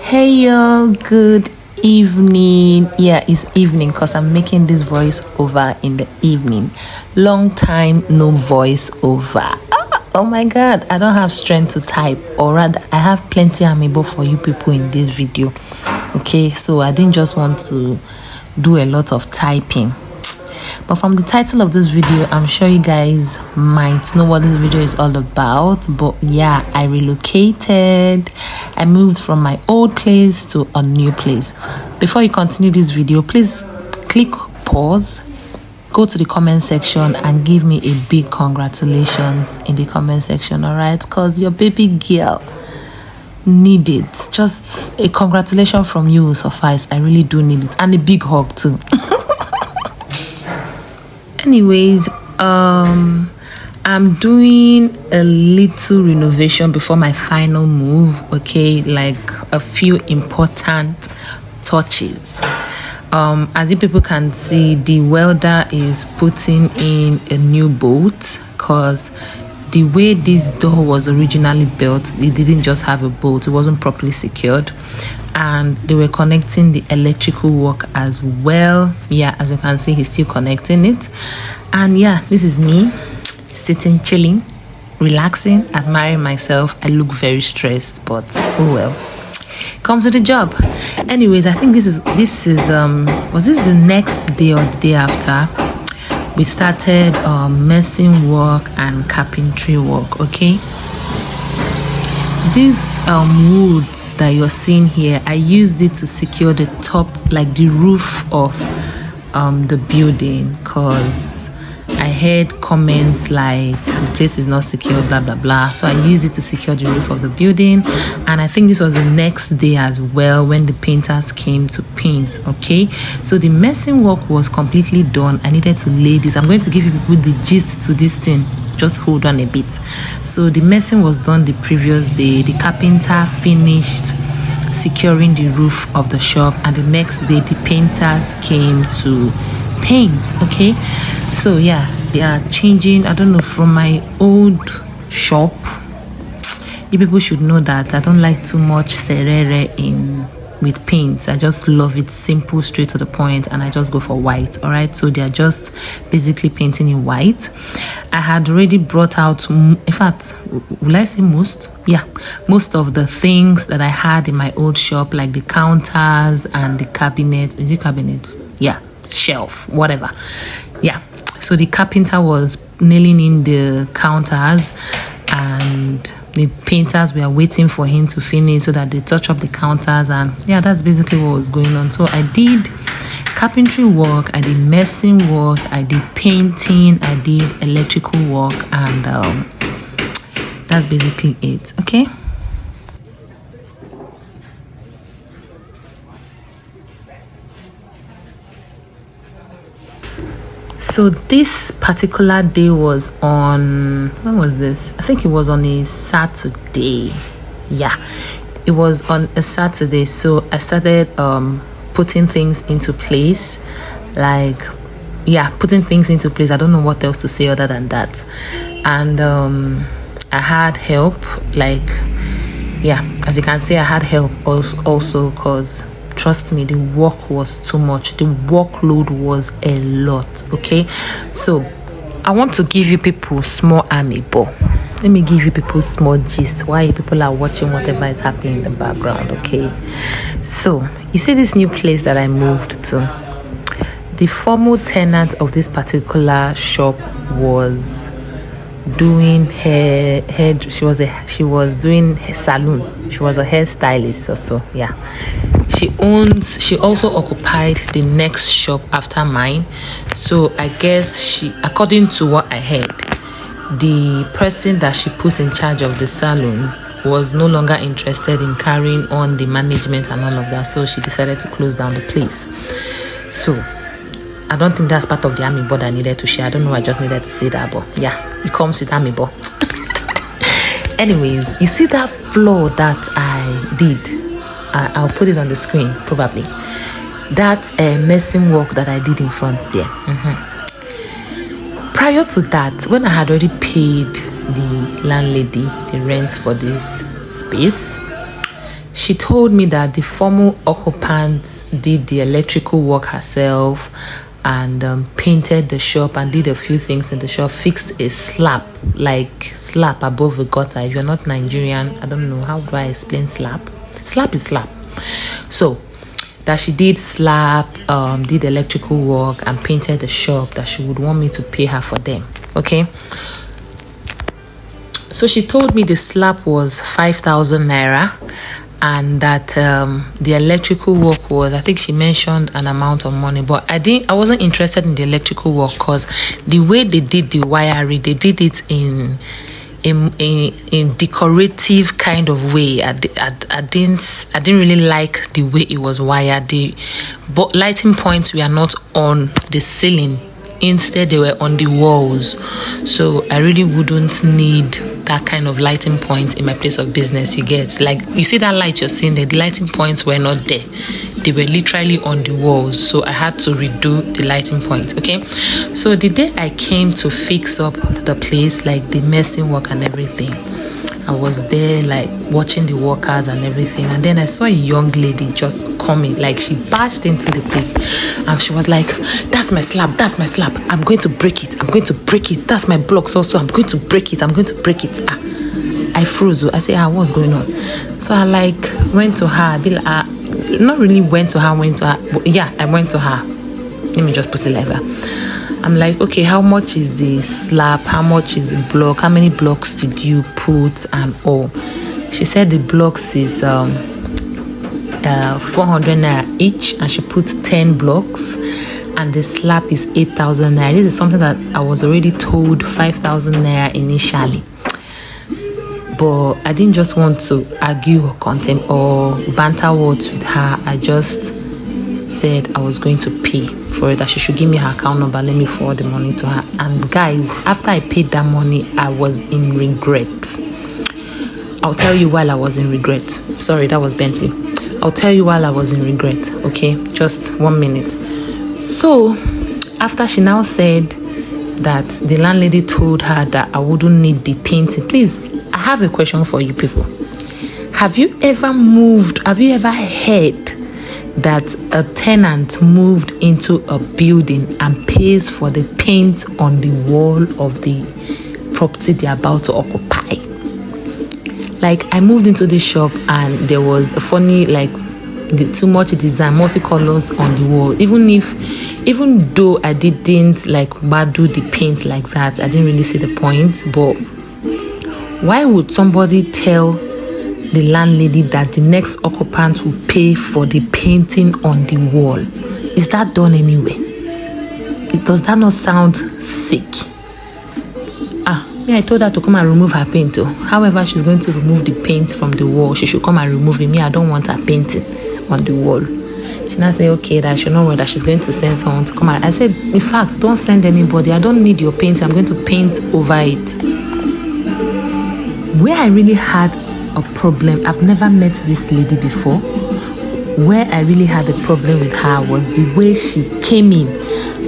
Hey y'all, good evening. Yeah, it's evening because I'm making this voice over in the evening. Long time no voice over. Oh my god, I don't have strength to type, or rather I have plenty amiibo for you people in this video. Okay, so I didn't just want to do a lot of typing. But from the title of this video, I'm sure you guys might know what this video is all about. But yeah, I relocated. I moved from my old place to a new place. Before you continue this video, please click pause, go to the comment section and give me a big congratulations in the comment section, all right? Because your baby girl need it. Just a congratulations from you will suffice. I really do need it. And a big hug too. Anyways, I'm doing a little renovation before my final move, okay? Like a few important touches. As you people can see, the welder is putting in a new bolt because the way this door was originally built, it didn't just have a bolt, it wasn't properly secured, and they were connecting the electrical work as well. Yeah, as you can see, he's still connecting it. And yeah, this is me sitting, chilling, relaxing, admiring myself. I look very stressed, but oh well, comes with the job. Anyways, I think this is was this the next day or the day after we started messing work and carpentry work. Okay, these woods that you're seeing here, I used it to secure the top, like the roof of the building, because I heard comments like the place is not secure, blah blah blah. So I used it to secure the roof of the building. And I think this was the next day as well when the painters came to paint. Okay, so the messing work was completely done. I needed to lay this. I'm going to give you people the gist to this thing. Just hold on a bit. So the messing was done the previous day. The carpenter finished securing the roof of the shop, and the next day the painters came to paint. Okay, so yeah, they are changing. I don't know, from my old shop, you people should know that I don't like too much serere in with paints. I just love it simple, straight to the point, and I just go for white. All right, so they are just basically painting in white. I had already brought out, in fact, will I say most? Yeah, most of the things that I had in my old shop, like the counters and the cabinet. Is it cabinet? Yeah, shelf, whatever. Yeah, so the carpenter was nailing in the counters, and the painters were waiting for him to finish so that they touch up the counters. And yeah, that's basically what was going on. So I did carpentry work, I did messing work, I did painting, I did electrical work, and that's basically it. Okay, so this particular day was on, when was this? I think it was on a Saturday. Yeah, it was on a Saturday. So I started putting things into place, like, yeah, putting things into place. I don't know what else to say other than that. And I had help, like, yeah, as you can see, I had help also, because trust me, the work was too much. The workload was a lot. Okay, so I want to give you people small amiibo. Let me give you people small gist while people are watching whatever is happening in the background. Okay, so you see this new place that I moved to, the former tenant of this particular shop was doing hair. She was doing her salon. She was a hairstylist also. Yeah, she also occupied the next shop after mine. So I guess according to what I heard, the person that she put in charge of the salon was no longer interested in carrying on the management and all of that, so she decided to close down the place. So I don't think that's part of the amiibo that I needed to share. I don't know, I just needed to say that, but yeah, it comes with amiibo. Anyways, you see that floor that I did? I'll put it on the screen probably. That messing work that I did in front there. Prior to that, when I had already paid the landlady the rent for this space, she told me that the former occupant did the electrical work herself and painted the shop and did a few things in the shop, fixed a slab above the gutter. If you're not Nigerian, I don't know, how do I explain slab? Slab is slab. So that she did slab, did electrical work and painted the shop, that she would want me to pay her for them. Okay. So she told me the slab was 5,000 naira and that the electrical work was, I think she mentioned an amount of money, but I wasn't interested in the electrical work because the way they did the wiring, they did it in decorative kind of way. I didn't really like the way it was wired. The lighting points were not on the ceiling, instead they were on the walls. So I really wouldn't need that kind of lighting point in my place of business. You get, like, you see that light you're seeing there, the lighting points were not there, they were literally on the walls. So I had to redo the lighting points. Okay, so the day I came to fix up the place, like the messing work and everything, I was there like watching the workers and everything, and then I saw a young lady just coming, like she barged into the place and she was like, that's my slab, I'm going to break it, that's my blocks also, I'm going to break it. I froze. I said, what's going on? So I like went to her, not really went to her, but yeah, I went to her. Let me just put it like that. I'm like, okay, how much is the slab? How much is the block? How many blocks did you put and all? She said the blocks is 400 naira each, and she put 10 blocks, and the slab is 8,000 naira. This is something that I was already told 5,000 naira initially. But I didn't just want to argue or content or banter words with her. I just said I was going to pay for it, that she should give me her account number, let me forward the money to her. And guys, after I paid that money, I was in regret. I'll tell you while I was in regret. Sorry, that was Bentley. I'll tell you while I was in regret. Okay, just 1 minute. So after she now said that the landlady told her that I wouldn't need the painting, please, I have a question for you people. Have you ever heard that a tenant moved into a building and pays for the paint on the wall of the property they're about to occupy? Like, I moved into the shop and there was a funny, like, too much design, multicolors on the wall. Even though I didn't like do the paint like that, I didn't really see the point. But why would somebody tell the landlady that the next occupant will pay for the painting on the wall? Is that done anyway? Does that not sound sick? I told her to come and remove her paint too. However, she's going to remove the paint from the wall. She should come and remove it. I don't want her painting on the wall. She now say, okay, that I should not worry, that she's going to send someone to come out. I said, in fact, don't send anybody. I don't need your paint. I'm going to paint over it. Where I really had a problem, I've never met this lady before. Where I really had a problem with her was the way she came in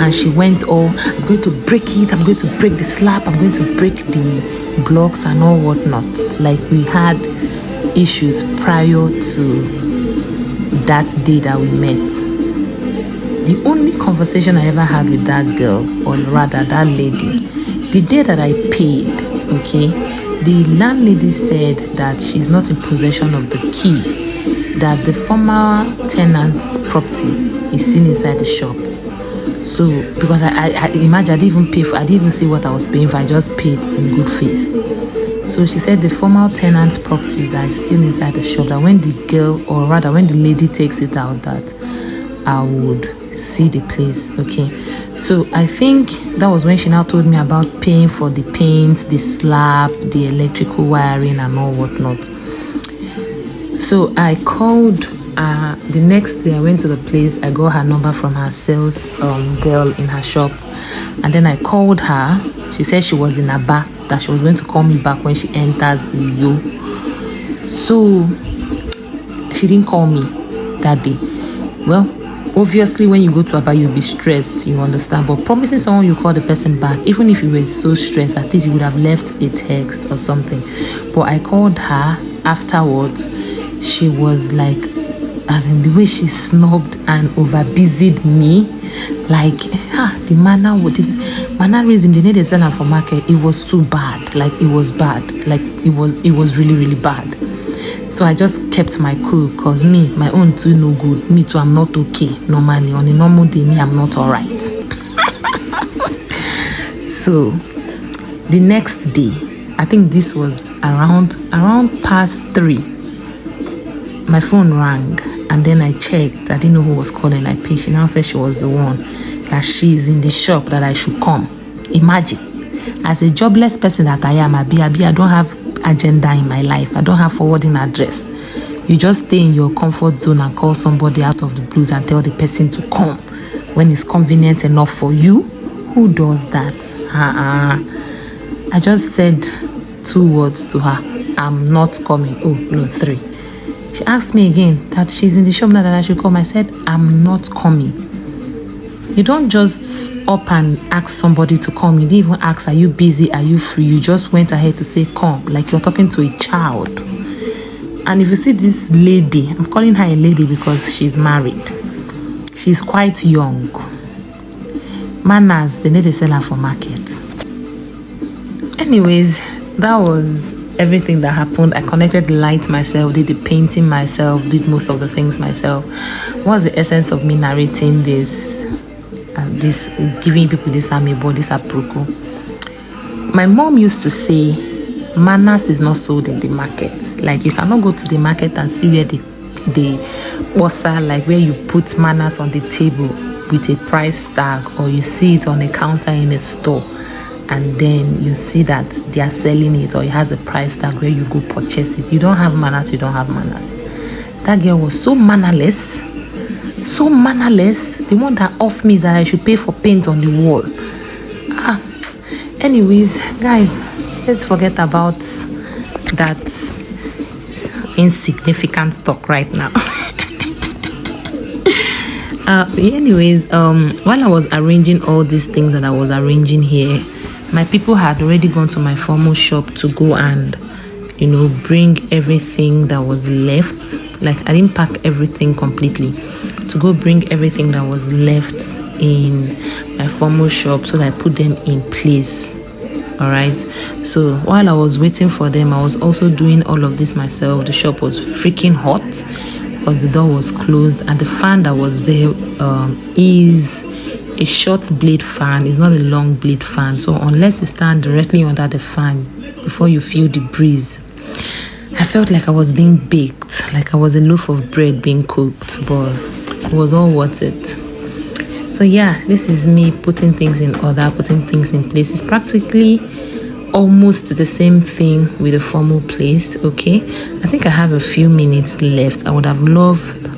and she went, I'm going to break it, I'm going to break the slab, I'm going to break the blocks and all whatnot. Like, we had issues prior to that day that we met. The only conversation I ever had with that girl, or rather that lady, the day that I paid, okay, the landlady said that she's not in possession of the key, that the former tenant's property is still inside the shop. So, because I imagine I didn't even see what I was paying for, I just paid in good faith. So she said the former tenant's properties are still inside the shop, that when the girl, or rather when the lady takes it out, that I would see the place. Okay, so I think that was when she now told me about paying for the paint, the slab, the electrical wiring and all whatnot. So I called the next day. I went to the place, I got her number from her sales girl in her shop, and then I called her. She said she was in Aba, that she was going to call me back when she enters Uyo. So she didn't call me that day. Well, obviously when you go to Aba, you'll be stressed, you understand, but promising someone you call the person back, even if you were so stressed, at least you would have left a text or something. But I called her afterwards. she was like, as in the way she snubbed and over busied me, like the mannerism they need to sell for market, it was too bad. Like it was bad. Like it was really, really bad. So I just kept my cool, because me, my own too no good. Me too, I'm not okay normally. On a normal day, me, I'm not alright. So the next day, I think this was around past 3, my phone rang, and then I checked. I didn't know who was calling. I picked. She now said she was the one, that she's in the shop, that I should come. Imagine, as a jobless person that I am, I don't have agenda in my life. I don't have forwarding address. You just stay in your comfort zone and call somebody out of the blues and tell the person to come when it's convenient enough for you. Who does that? I just said 2 words to her. I'm not coming. Oh no, 3. She asked me again that she's in the shop now, that I should come. I said, I'm not coming. You don't just up and ask somebody to come. You didn't even ask, are you busy? Are you free? You just went ahead to say, come, like you're talking to a child. And if you see this lady, I'm calling her a lady because she's married. She's quite young. Manners, they need to sell her for market. Anyways, that was everything that happened. I connected the lights myself, did the painting myself, did most of the things myself. What's the essence of me narrating this? This giving people this amiibo, this aproko. My mom used to say, manners is not sold in the market. Like you cannot go to the market and see where the bossa, like where you put manners on the table with a price tag, or you see it on a counter in a store, and then you see that they are selling it, or it has a price tag where you go purchase it. You don't have manners, you don't have manners. That girl was so mannerless. So mannerless. The one that off me is that I should pay for paint on the wall. Anyways, guys, let's forget about that insignificant talk right now. While I was arranging all these things that I was arranging here, my people had already gone to my formal shop to go and, bring everything that was left. Like I didn't pack everything completely, to go bring everything that was left in my formal shop, so that I put them in place. All right. So while I was waiting for them, I was also doing all of this myself. The shop was freaking hot because the door was closed, and the fan that was there is a short blade fan. It's not a long blade fan. So unless you stand directly under the fan before you feel the breeze, I felt like I was being baked, like I was a loaf of bread being cooked, but it was all worth it. So yeah, this is me putting things in order, putting things in place. It's practically almost the same thing with the formal place. Okay, I think I have a few minutes left. I would have loved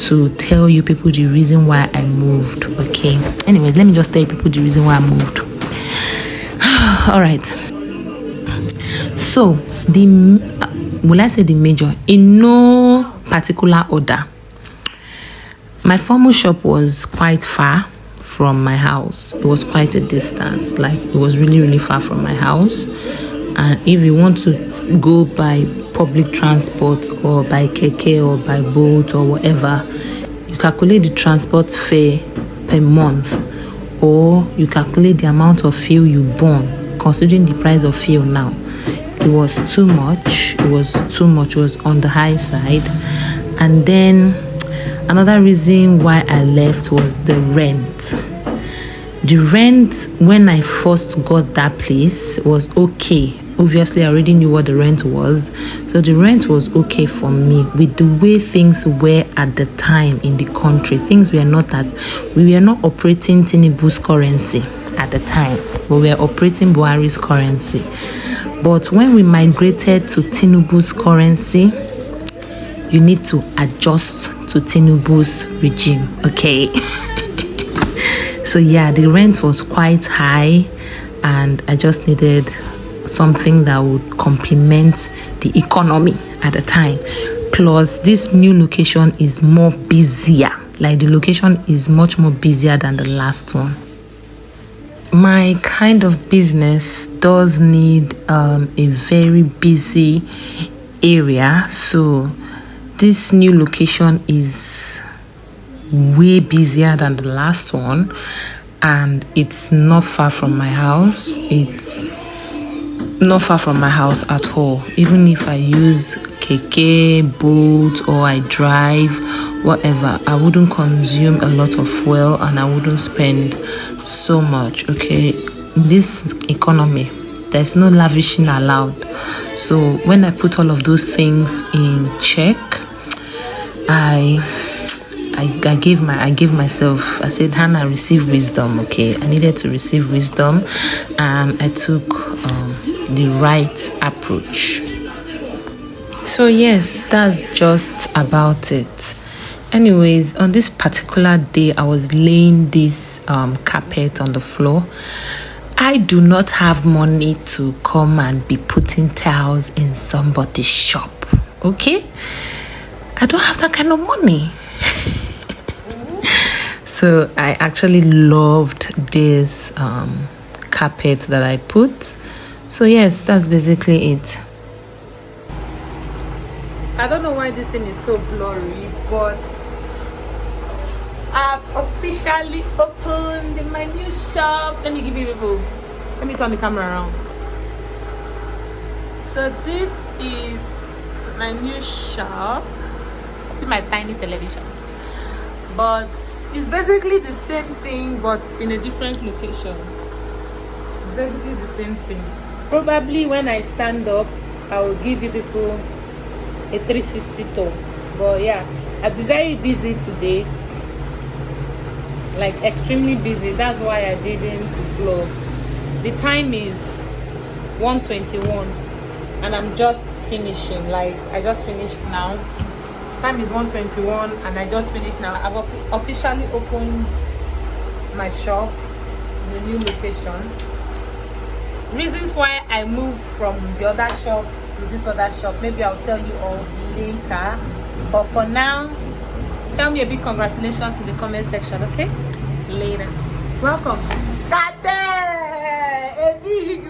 to tell you people the reason why I moved. Okay, anyway, let me just tell you people the reason why I moved. All right, so will I say the major? In no particular order. My formal shop was quite far from my house. It was quite a distance. Like it was really, really far from my house. And if you want to go by public transport or by keke or by boat or whatever, you calculate the transport fare per month, or you calculate the amount of fuel you burn, considering the price of fuel now. It was too much. It was on the high side. And then another reason why I left was the rent. The rent, when I first got that place, was okay. Obviously, I already knew what the rent was. So the rent was okay for me with the way things were at the time in the country. We were not operating Tinubu's currency at the time, but we were operating Buhari's currency. But when we migrated to Tinubu's currency, you need to adjust to Tinubu's regime, okay? So yeah, the rent was quite high, and I just needed something that would complement the economy at the time. Plus, this new location is more busier. Like the location is much more busier than the last one. My kind of business does need a very busy area, so this new location is way busier than the last one, and it's not far from my house. It's not far from my house at all. Even if I use keke, boat, or I drive, whatever, I wouldn't consume a lot of fuel and I wouldn't spend so much. Okay, in this economy, there's no lavishing allowed. So when I put all of those things in check, I gave myself, I said, Hannah, receive wisdom. Okay, I needed to receive wisdom, and I took the right approach. So yes, that's just about it. Anyways, on this particular day, I was laying this carpet on the floor. I do not have money to come and be putting towels in somebody's shop. Okay, I don't have that kind of money. So I actually loved this carpet that I put. So yes, that's basically it. I don't know why this thing is so blurry, but I've officially opened my new shop. Let me give you people. Let me turn the camera around. So this is my new shop. See my tiny television. But it's basically the same thing, but in a different location. It's basically the same thing. Probably when I stand up, I will give you people a 360 tour. But yeah, I'll be very busy today, like extremely busy. That's why I didn't vlog. The time is 1:21 and I'm just finishing. Like I just finished now. Time is 1:21 and I just finished now. I've officially opened my shop in the new location. Reasons why I moved from the other shop to this other shop, maybe I'll tell you all later. But for now, tell me a big congratulations in the comment section, okay? Later. Welcome. A big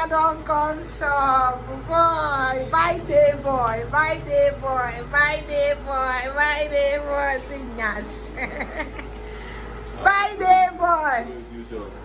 don't come shop. Boy, bye day boy, bye day boy, bye day boy, bye day boy, Signash. Bye day boy.